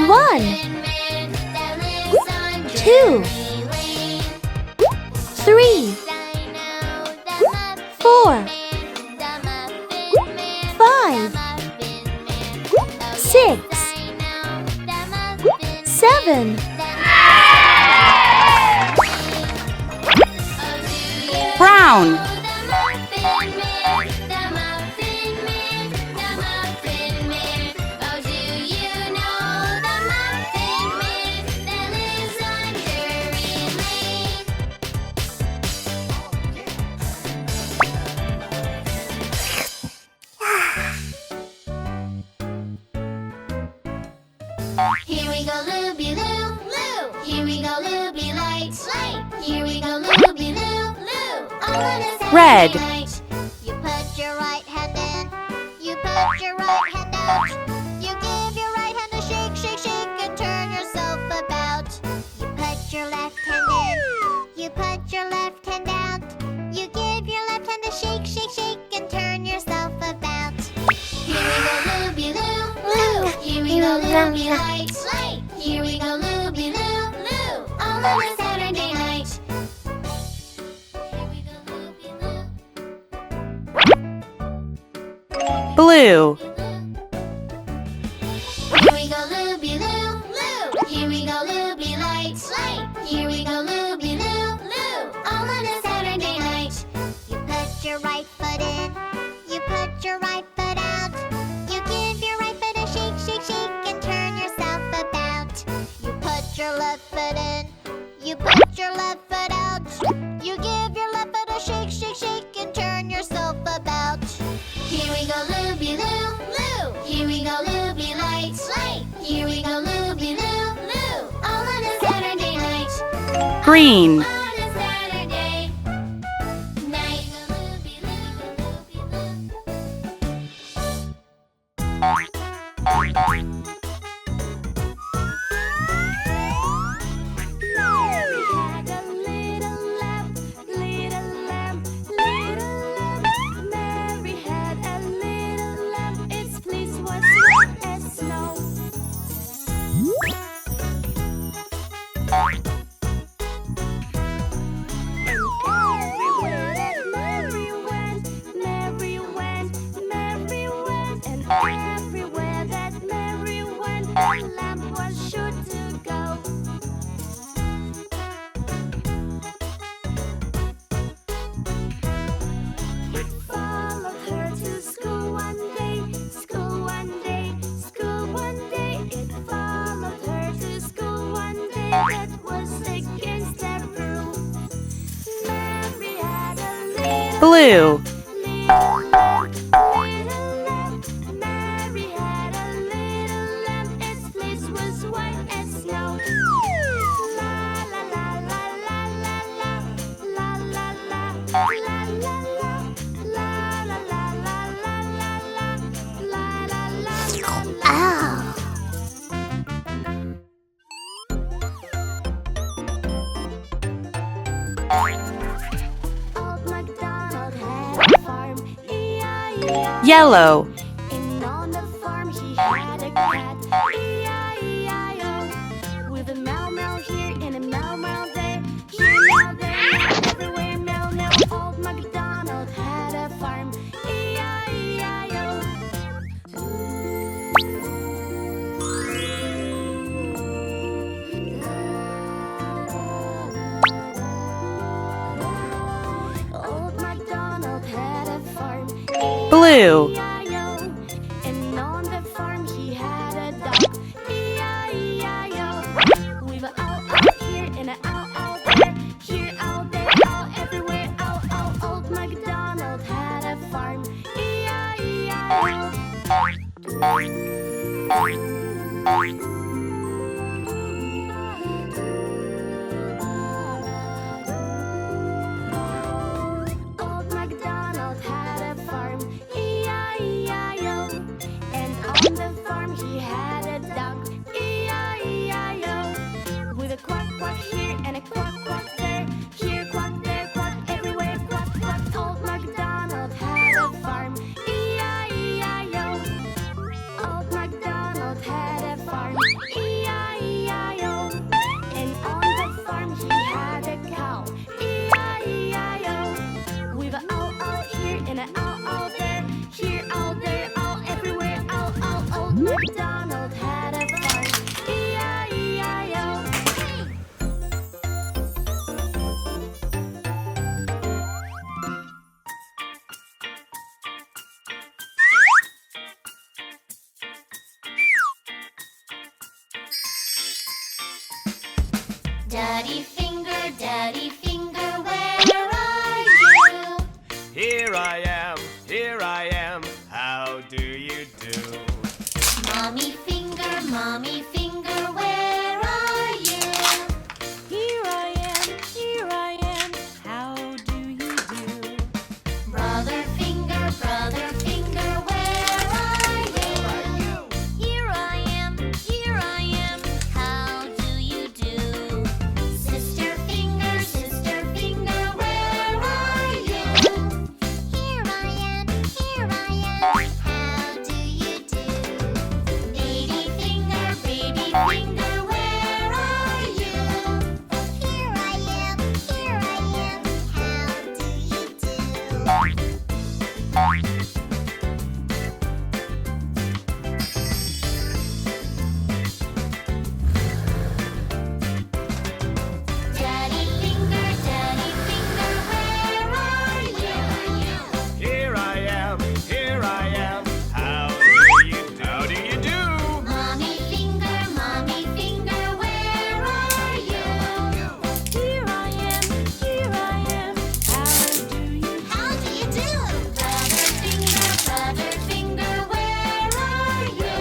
One, two, three, 4, 5, 6, 7. Brown. Here we go, Looby Loo, Loo. Here we go, Looby Light, Light. Here we go, Looby Loo, Loo. All on a Saturday Red. night. You put your right hand in, you put your right hand out. You give your right hand a shake, shake, shake, and turn yourself about. You put your left hand in, you put your left hand out. You give your left hand a shake, shake, shake, and turn yourself about. Here we go, Looby Loo, Loo. Here we go, Looby Light, Light. Here we go, Looby Loo, Loo. All on a Saturday night. Here we go, Looby Loo. Blue. Here we go, Looby Loo, Loo. Here we go, Looby Light, Light. Here we go, Looby Loo, Loo. All on a Saturday night. You put your right foot in, you put your right foot out. You give your right foot a shake, shake, shake, and turn yourself about. You put your left foot in, you put your left foot out. You give your left foot a shake, shake, shake, and turn yourself about. Here we go, Looby Loo, Loo. Here we go, Looby Light, Light. Here we go, Looby Loo, Loo. All on a Saturday night. Green. On a Saturday night. Looby Loo, Looby Loo. Mary had a little lamb, little lamb, little lamb. Mary had a little lamb, its fleece was white as snow. Everywhere that Mary went, Mary went, Mary went, and everywhere that Mary went, the lamb was sure to go. It followed her to school one day, school one day, school one day. It followed her to school one day. That was against the rule. Mary had a little Blue. little lamb. Mary had a little lamb. Its fleece was white as snow. La la la la la la la la la la la la la la la la la la la. Ow. Old MacDonald had a farm, E-I-E-I-O. Yellow. And on the farm he had a cat, E-I-E-I-O. With a meow meow here and a meow meow there, here meow there, everywhere meow meow. Old MacDonald had a farm, E-I-E-I-O. Old MacDonald had a farm, Blue. E-I-E-I-O. And on the farm he had a dog, E-I-E-I-O. With an owl out here and an owl out there, here out there, out everywhere, ow ow. Old MacDonald had a farm, E-I-E-I-O. Old MacDonald had a farm, E-I-E-I-O. And on the farm he had a duck, E-I-E-I-O. Daddy finger, where are you? Here I am, how do you do? Mommy finger, where are you? Here I am, how do you do? Brother finger, where are you? Here I am, how do you do? Sister finger, where are you? Here I am, how do you do? Baby finger, where are you? Here I am, how do you do? Daddy finger, where are you? Here I am, how do you do? Mommy finger, where are you? Here I am, how do you do? Brother finger, where are you?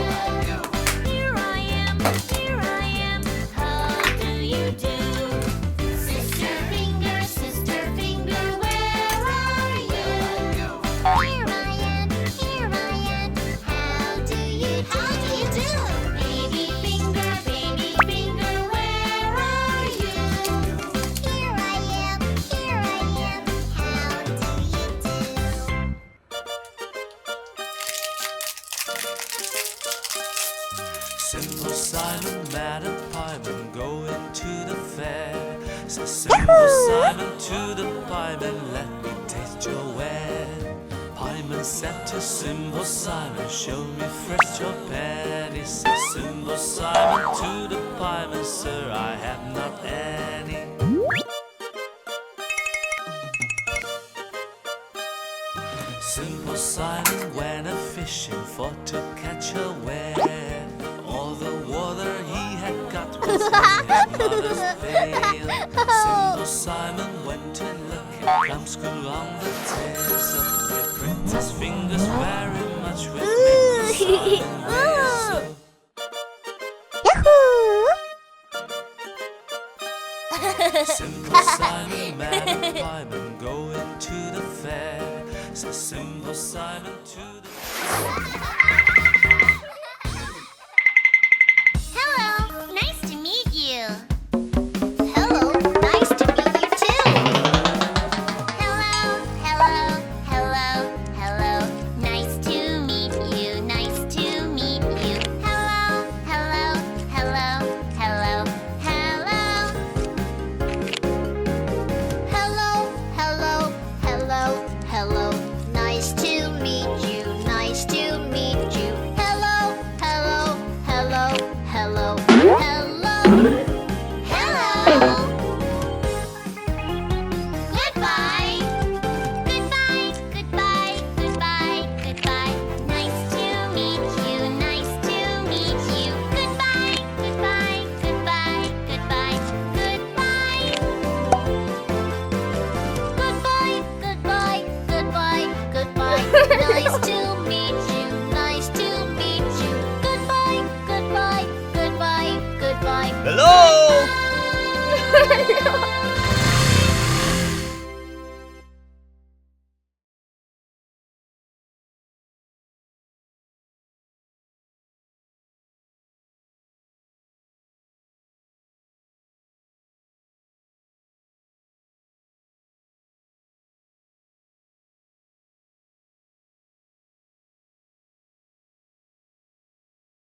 Here I am, how do you do? Sister finger, where are you? Here I am, how do you do? Baby finger, where are you? Here I am, how do you do? Simple Simon, Madam Pieman, going to the fair. Says Simple Simon to the pieman, let me taste your ware. Pieman said to Simple Simon, show me first your penny. Says Simple Simon to the pieman, sir, I have not any. Simple Simon went a-fishing for to catch a whale. All the water he had got was in his mother's pail. Simple Simon went and looked at Plumskull on the tails of the princess fingers very much with Simon Whistle. Simple Simon, Madam Pieman, going to the fair. Says Simple Simon to the